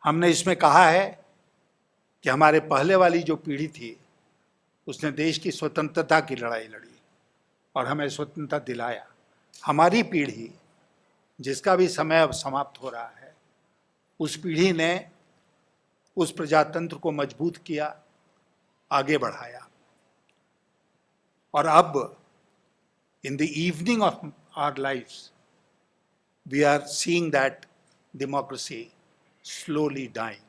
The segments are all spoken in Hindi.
हमने इसमें कहा है कि हमारे पहले वाली जो पीढ़ी थी उसने देश की स्वतंत्रता की लड़ाई लड़ी और हमें स्वतंत्रता दिलाया। हमारी पीढ़ी, जिसका भी समय अब समाप्त हो रहा है, उस पीढ़ी ने उस प्रजातंत्र को मजबूत किया, आगे बढ़ाया। और अब in the evening of our lives, we are seeing that democracy slowly dying.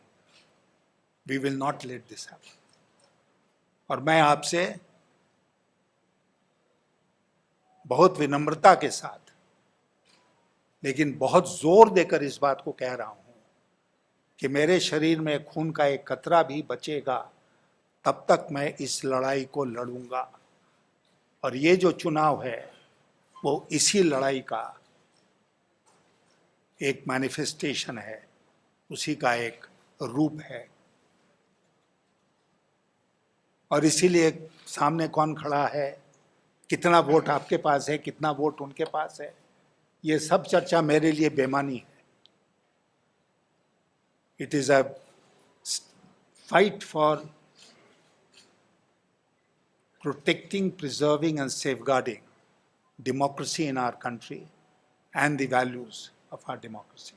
We will not let this happen. और मैं आपसे बहुत विनम्रता के साथ, लेकिन बहुत जोर देकर इस बात को कह रहा हूं कि मेरे शरीर में खून का एक कतरा भी बचेगा तब तक मैं इस लड़ाई को लड़ूंगा। और ये जो चुनाव है वो इसी लड़ाई का एक मैनिफेस्टेशन है, उसी का एक रूप है। और इसीलिए सामने कौन खड़ा है, कितना वोट आपके पास है, कितना वोट उनके पास है, ये सब चर्चा मेरे लिए बेमानी है। It is a fight for protecting, preserving and safeguarding democracy in our country and the values of our democracy.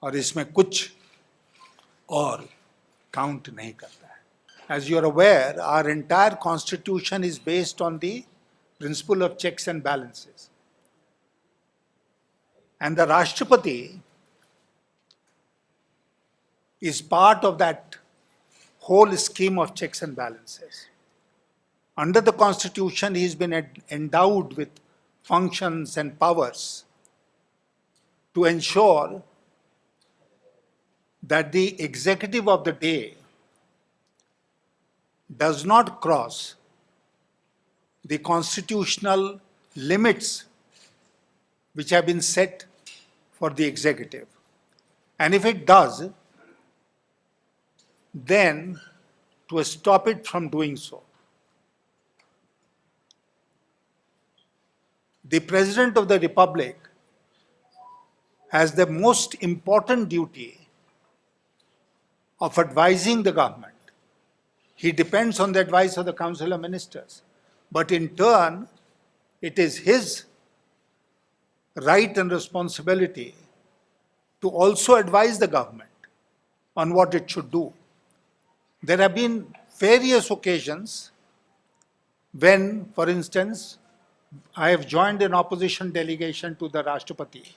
और इसमें कुछ और काउंट नहीं करता है। As you are aware, our entire constitution is based on the principle of checks and balances. And the Rashtrapati is part of that whole scheme of checks and balances. Under the Constitution, he has been endowed with functions and powers to ensure that the executive of the day does not cross the constitutional limits which have been set for the executive. And if it does, then to stop it from doing so. The President of the Republic has the most important duty of advising the government. He depends on the advice of the Council of Ministers. But in turn, it is his right and responsibility to also advise the government on what it should do. There have been various occasions when, for instance, I have joined an opposition delegation to the Rashtrapati,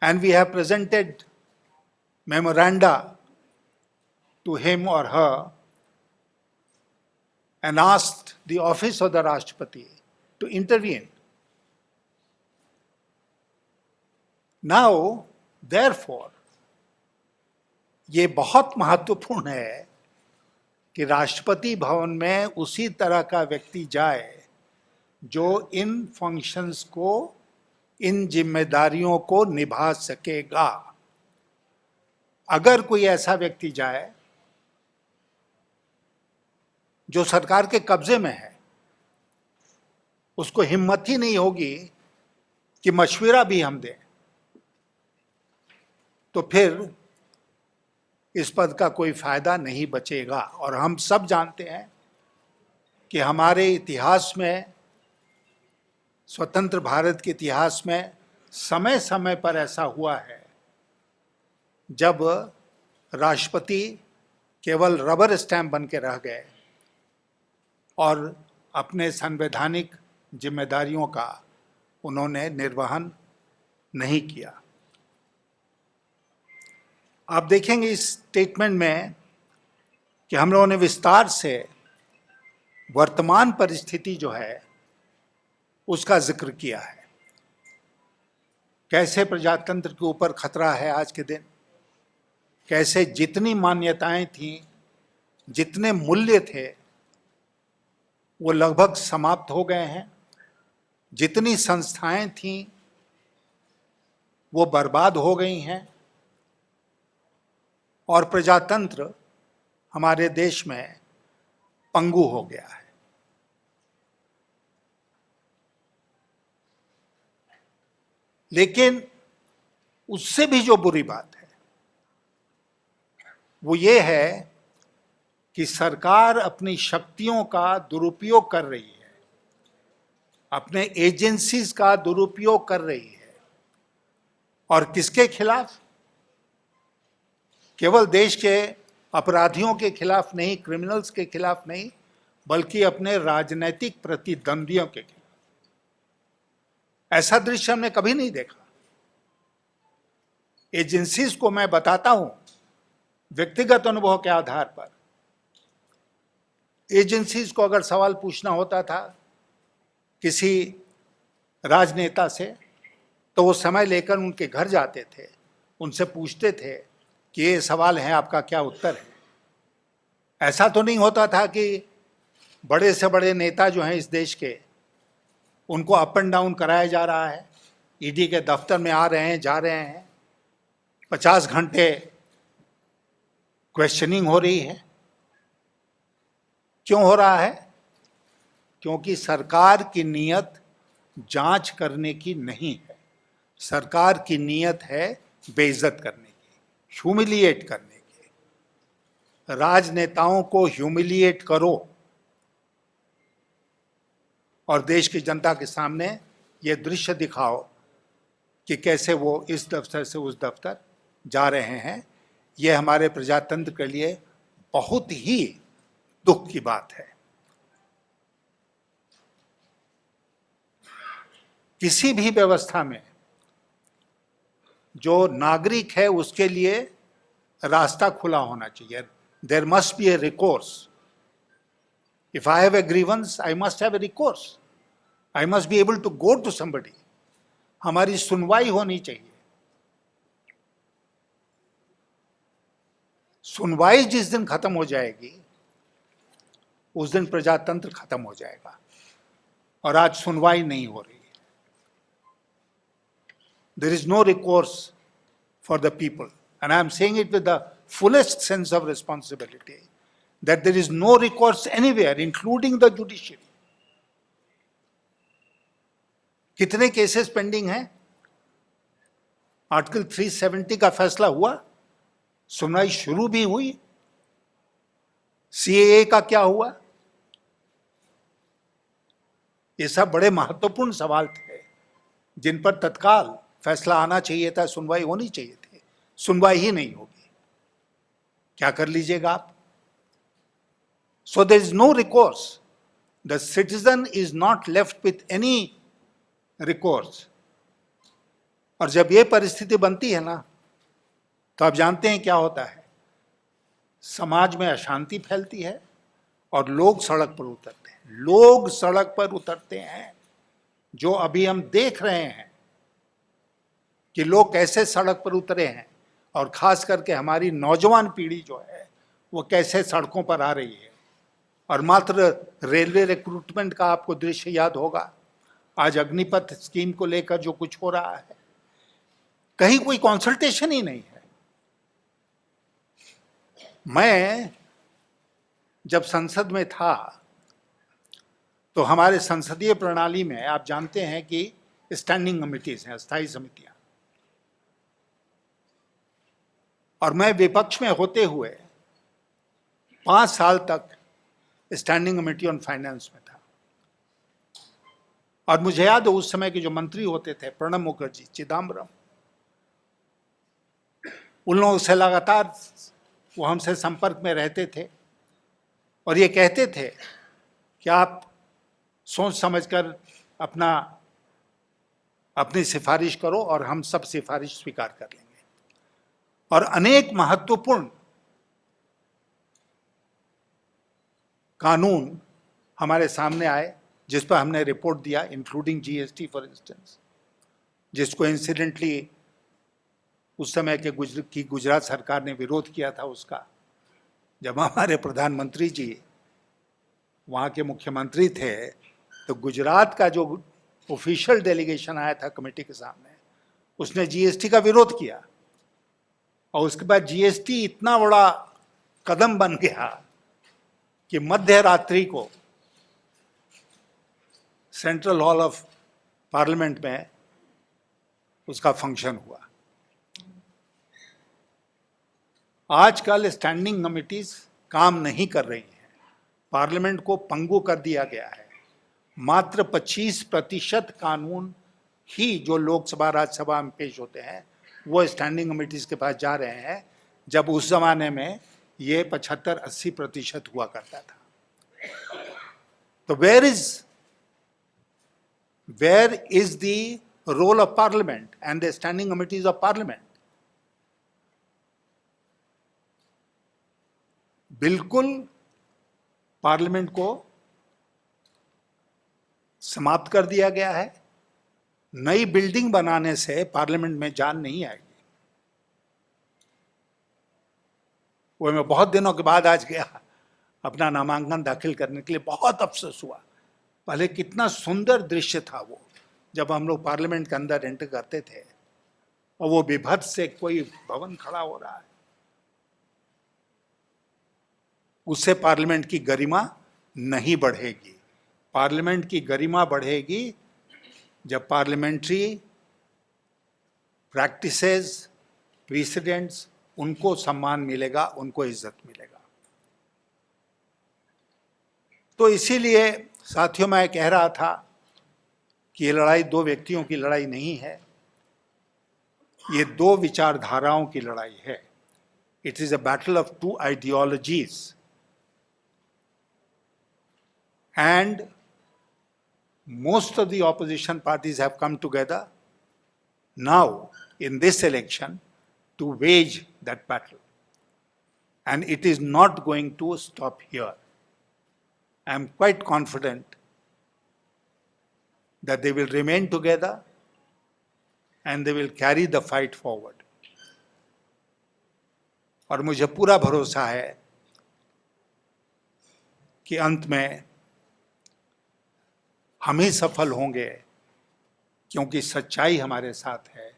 and we have presented memoranda to him or her and asked the office of the Rashtrapati to intervene. Now, therefore, ये बहुत महत्वपूर्ण है कि राष्ट्रपति भवन में उसी तरह का व्यक्ति जाए जो इन फंक्शंस को, इन जिम्मेदारियों को निभा सकेगा। अगर कोई ऐसा व्यक्ति जाए जो सरकार के कब्जे में है, उसको हिम्मत ही नहीं होगी कि मशवरा भी हम दें, तो फिर इस पद का कोई फायदा नहीं बचेगा। और हम सब जानते हैं कि हमारे इतिहास में, स्वतंत्र भारत के इतिहास में समय समय पर ऐसा हुआ है जब राष्ट्रपति केवल रबर स्टैंप बन के रह गए और अपने संवैधानिक जिम्मेदारियों का उन्होंने निर्वहन नहीं किया। आप देखेंगे इस स्टेटमेंट में कि हम लोगों ने विस्तार से वर्तमान परिस्थिति जो है उसका जिक्र किया है। कैसे प्रजातंत्र के ऊपर खतरा है आज के दिन, कैसे जितनी मान्यताएं थीं, जितने मूल्य थे, वो लगभग समाप्त हो गए हैं। जितनी संस्थाएं थीं वो बर्बाद हो गई हैं और प्रजातंत्र हमारे देश में पंगु हो गया है। लेकिन उससे भी जो बुरी बात है वो ये है कि सरकार अपनी शक्तियों का दुरुपयोग कर रही है, अपने एजेंसीज का दुरुपयोग कर रही है। और किसके खिलाफ? केवल देश के अपराधियों के खिलाफ नहीं, क्रिमिनल्स के खिलाफ नहीं, बल्कि अपने राजनीतिक प्रतिद्वंदियों के खिलाफ। ऐसा दृश्य हमने कभी नहीं देखा। एजेंसीज को मैं बताता हूं व्यक्तिगत अनुभव के आधार पर, एजेंसीज को अगर सवाल पूछना होता था किसी राजनेता से, तो वो समय लेकर उनके घर जाते थे, उनसे पूछते थे कि ये सवाल है, आपका क्या उत्तर है। ऐसा तो नहीं होता था कि बड़े से बड़े नेता जो हैं इस देश के, उनको अप एंड डाउन कराया जा रहा है, ईडी के दफ्तर में आ रहे हैं, जा रहे हैं, 50 घंटे क्वेश्चनिंग हो रही है। क्यों हो रहा है? क्योंकि सरकार की नीयत जांच करने की नहीं है। सरकार की नीयत है बेइज्जत करने की, ह्यूमिलिएट करने की। राजनेताओं को ह्यूमिलिएट करो और देश की जनता के सामने ये दृश्य दिखाओ कि कैसे वो इस दफ्तर से उस दफ्तर जा रहे हैं। ये हमारे प्रजातंत्र के लिए बहुत ही दुख की बात है। किसी भी व्यवस्था में जो नागरिक है उसके लिए रास्ता खुला होना चाहिए। There must be a recourse. If I have a grievance, I must have a recourse. I must be able to go to somebody. हमारी सुनवाई होनी चाहिए। सुनवाई जिस दिन खत्म हो जाएगी उस दिन प्रजातंत्र खत्म हो जाएगा, और आज सुनवाई नहीं हो रही है। There is no recourse for the people, and I am saying it with the fullest sense of responsibility, that there is no recourse anywhere, including the judiciary. कितने केसेस पेंडिंग हैं? आर्टिकल 370 का फैसला हुआ, सुनवाई शुरू भी हुई। सीएए का क्या हुआ? ये सब बड़े महत्वपूर्ण सवाल थे जिन पर तत्काल फैसला आना चाहिए था, सुनवाई होनी चाहिए थी। सुनवाई ही नहीं होगी, क्या कर लीजिएगा आप? So there is no recourse. The citizen is not left with any recourse. और जब ये परिस्थिति बनती है ना, तो आप जानते हैं क्या होता है। समाज में अशांति फैलती है और लोग सड़क पर उतरते हैं। लोग सड़क पर उतरते हैं। जो अभी हम देख रहे हैं कि लोग कैसे सड़क पर उतरे हैं, और खास करके हमारी नौजवान पीढ़ी जो है वो कैसे सड़कों पर आ रही है। और मात्र रेलवे रिक्रूटमेंट का आपको दृश्य याद होगा। आज अग्निपथ स्कीम को लेकर जो कुछ हो रहा है, कहीं कोई कंसल्टेशन ही नहीं है। मैं जब संसद में था तो हमारे संसदीय प्रणाली में आप जानते हैं कि स्टैंडिंग कमिटीज हैं, स्थायी समितियां। और मैं विपक्ष में होते हुए 5 साल तक स्टैंडिंग कमेटी ऑन फाइनेंस में था। और मुझे याद है उस समय के जो मंत्री होते थे, प्रणब मुखर्जी, चिदम्बरम, उन लोगों से लगातार वो हमसे संपर्क में रहते थे और ये कहते थे कि आप सोच समझकर अपनी सिफारिश करो और हम सब सिफारिश स्वीकार कर लेंगे। और अनेक महत्वपूर्ण कानून हमारे सामने आए जिस पर हमने रिपोर्ट दिया, इंक्लूडिंग जीएसटी फॉर इंस्टेंस, जिसको इंसिडेंटली उस समय के गुजरात सरकार ने विरोध किया था उसका। जब हमारे प्रधानमंत्री जी वहाँ के मुख्यमंत्री थे तो गुजरात का जो ऑफिशियल डेलीगेशन आया था कमेटी के सामने, उसने जीएसटी का विरोध किया। और उसके बाद जीएसटी इतना बड़ा कदम बन गया कि मध्य रात्रि को सेंट्रल हॉल ऑफ पार्लियामेंट में उसका फंक्शन हुआ। आजकल स्टैंडिंग कमिटीज काम नहीं कर रही हैं, पार्लियामेंट को पंगु कर दिया गया है। मात्र 25% कानून ही जो लोकसभा राज्यसभा में पेश होते हैं वो स्टैंडिंग कमिटीज के पास जा रहे हैं, जब उस जमाने में ये 75-80% हुआ करता था। तो where is the role of parliament and the standing committees of parliament? बिल्कुल पार्लियामेंट को समाप्त कर दिया गया है। नई बिल्डिंग बनाने से पार्लियामेंट में जान नहीं आएगी। वो मैं बहुत दिनों के बाद आज गया अपना नामांकन दाखिल करने के लिए, बहुत अफसोस हुआ। पहले कितना सुंदर दृश्य था वो, जब हम लोग पार्लियामेंट के अंदर एंटर करते थे और वो विभत्स से कोई भवन खड़ा हो रहा है, उससे पार्लियामेंट की गरिमा नहीं बढ़ेगी। पार्लियामेंट की गरिमा बढ़ेगी जब पार्लियामेंट्री प्रैक्टिसेस, प्रेसिडेंट्स, उनको सम्मान मिलेगा, उनको इज्जत मिलेगा। तो इसीलिए साथियों, मैं कह रहा था कि ये लड़ाई दो व्यक्तियों की लड़ाई नहीं है, ये दो विचारधाराओं की लड़ाई है। It is a battle of two ideologies, and most of the opposition parties have come together now in this election to wage that battle, and it is not going to stop here. I am quite confident that they will remain together and they will carry the fight forward. और मुझे पूरा भरोसा है कि अंत में हम ही सफल होंगे, क्योंकि सच्चाई हमारे साथ है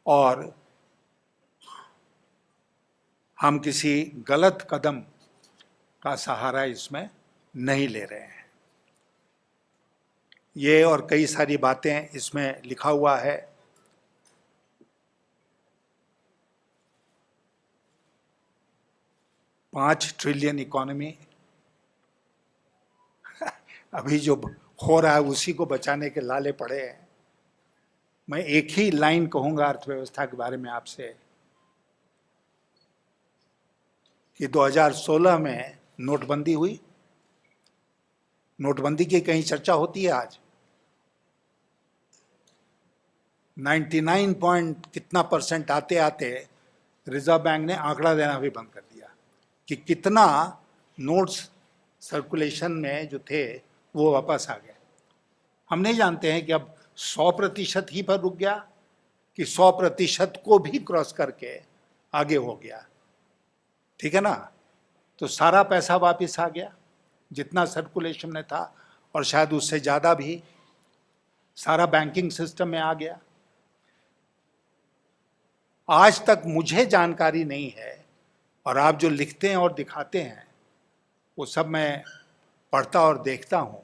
और हम किसी गलत कदम का सहारा इसमें नहीं ले रहे हैं। ये और कई सारी बातें इसमें लिखा हुआ है। $5 ट्रिलियन इकोनॉमी, अभी जो हो रहा है उसी को बचाने के लाले पड़े हैं। मैं एक ही लाइन कहूंगा अर्थव्यवस्था के बारे में आपसे कि 2016 में नोटबंदी हुई। नोटबंदी की कहीं चर्चा होती है आज? 99 पॉइंट कितना % आते आते रिजर्व बैंक ने आंकड़ा देना भी बंद कर दिया कि कितना नोट्स सर्कुलेशन में जो थे वो वापस आ गए। हम नहीं जानते हैं कि अब 100% ही पर रुक गया कि 100% को भी क्रॉस करके आगे हो गया। ठीक है ना? तो सारा पैसा वापस आ गया जितना सर्कुलेशन में था, और शायद उससे ज़्यादा भी सारा बैंकिंग सिस्टम में आ गया। आज तक मुझे जानकारी नहीं है, और आप जो लिखते हैं और दिखाते हैं वो सब मैं पढ़ता और देखता हूं।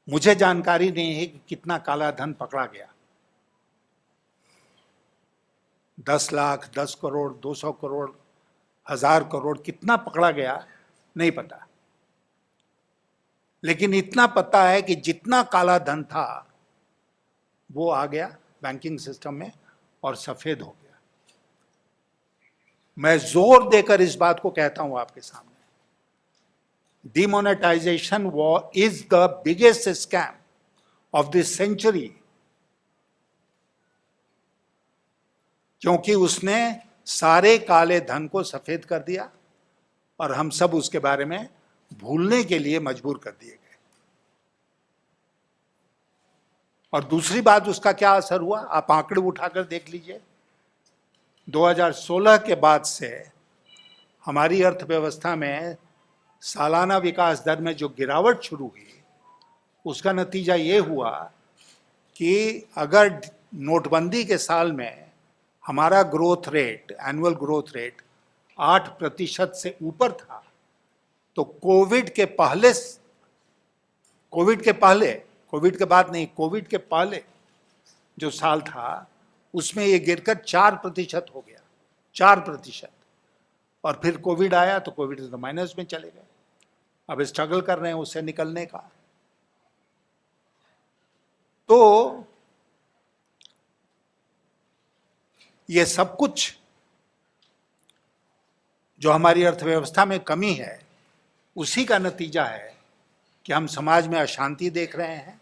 मुझे जानकारी नहीं है कि कितना काला धन पकड़ा गया। 10 लाख, 10 करोड़, 200 करोड़, 1000 करोड़, कितना पकड़ा गया नहीं पता। लेकिन इतना पता है कि जितना काला धन था वो आ गया बैंकिंग सिस्टम में और सफेद हो गया। मैं जोर देकर इस बात को कहता हूं आपके सामने, demonetization is the biggest scam of this century, क्योंकि उसने सारे काले धन को सफेद कर दिया और हम सब उसके बारे में भूलने के लिए मजबूर कर दिए गए। और दूसरी बात, उसका क्या असर हुआ आप आंकड़े उठाकर देख लीजिए। 2016 के बाद से हमारी अर्थव्यवस्था में सालाना विकास दर में जो गिरावट शुरू हुई, उसका नतीजा ये हुआ कि अगर नोटबंदी के साल में हमारा growth rate, annual growth rate 8% से ऊपर था, तो कोविड के बाद नहीं, कोविड के पहले जो साल था उसमें ये गिरकर 4% हो गया, 4%। और फिर कोविड आया तो कोविड से तो माइनस में चले गए। अब स्ट्रगल कर रहे हैं उससे निकलने का। तो ये सब कुछ जो हमारी अर्थव्यवस्था में कमी है, उसी का नतीजा है कि हम समाज में अशांति देख रहे हैं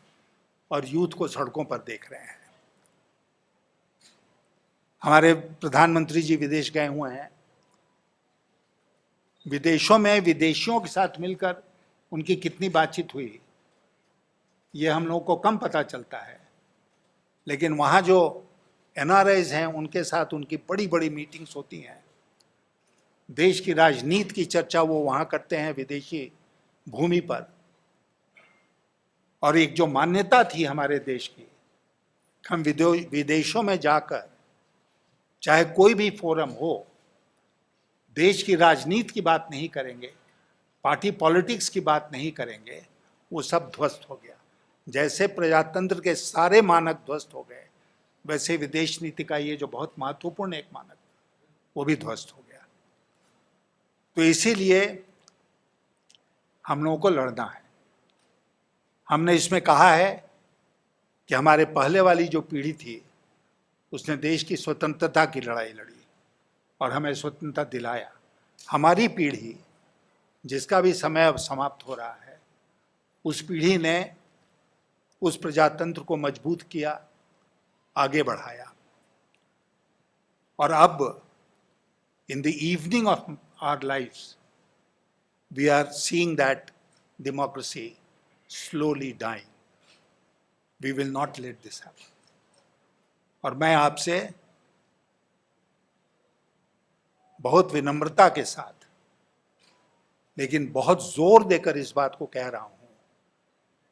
और यूथ को सड़कों पर देख रहे हैं। हमारे प्रधानमंत्री जी विदेश गए हुए हैं। विदेशों में विदेशियों के साथ मिलकर उनकी कितनी बातचीत हुई, ये हम लोगों को कम पता चलता है। लेकिन वहाँ जो NRIs हैं, उनके साथ उनकी बड़ी बड़ी मीटिंग्स होती हैं। देश की राजनीति की चर्चा वो वहाँ करते हैं विदेशी भूमि पर। और एक जो मान्यता थी हमारे देश की, हम विदेशों में जाकर चाहे कोई भी फोरम हो, देश की राजनीति की बात नहीं करेंगे, पार्टी पॉलिटिक्स की बात नहीं करेंगे, वो सब ध्वस्त हो गया। जैसे प्रजातंत्र के सारे मानक ध्वस्त हो गए, वैसे विदेश नीति का ये जो बहुत महत्वपूर्ण एक मानक, वो भी ध्वस्त हो गया। तो इसीलिए हम लोगों को लड़ना है। हमने इसमें कहा है कि हमारे पहले वाली जो पीढ़ी थी, उसने देश की स्वतंत्रता की लड़ाई लड़ी और हमें स्वतंत्रता दिलाया। हमारी पीढ़ी, जिसका भी समय अब समाप्त हो रहा है, उस पीढ़ी ने उस प्रजातंत्र को मजबूत किया, आगे बढ़ाया। और अब in the evening of our lifes we are seeing that democracy slowly dying. We will not let this happen. और मैं आपसे बहुत विनम्रता के साथ, लेकिन बहुत जोर देकर इस बात को कह रहा हूं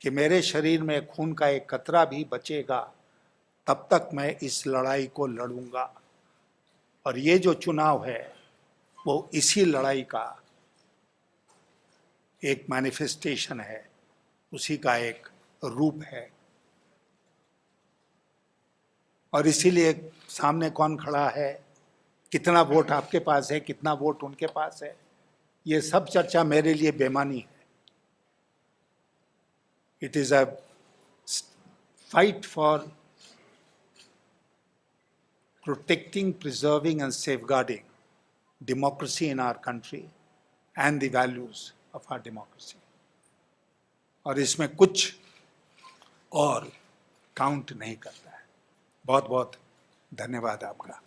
कि मेरे शरीर में खून का एक कतरा भी बचेगा, तब तक मैं इस लड़ाई को लड़ूंगा। और ये जो चुनाव है, वो इसी लड़ाई का एक मैनिफेस्टेशन है, उसी का एक रूप है। और इसीलिए सामने कौन खड़ा है, कितना वोट आपके पास है, कितना वोट उनके पास है, ये सब चर्चा मेरे लिए बेमानी है। It is a fight for protecting, preserving and safeguarding democracy in our country and the values of our democracy. और इसमें कुछ और काउंट नहीं करता है। बहुत बहुत धन्यवाद आपका।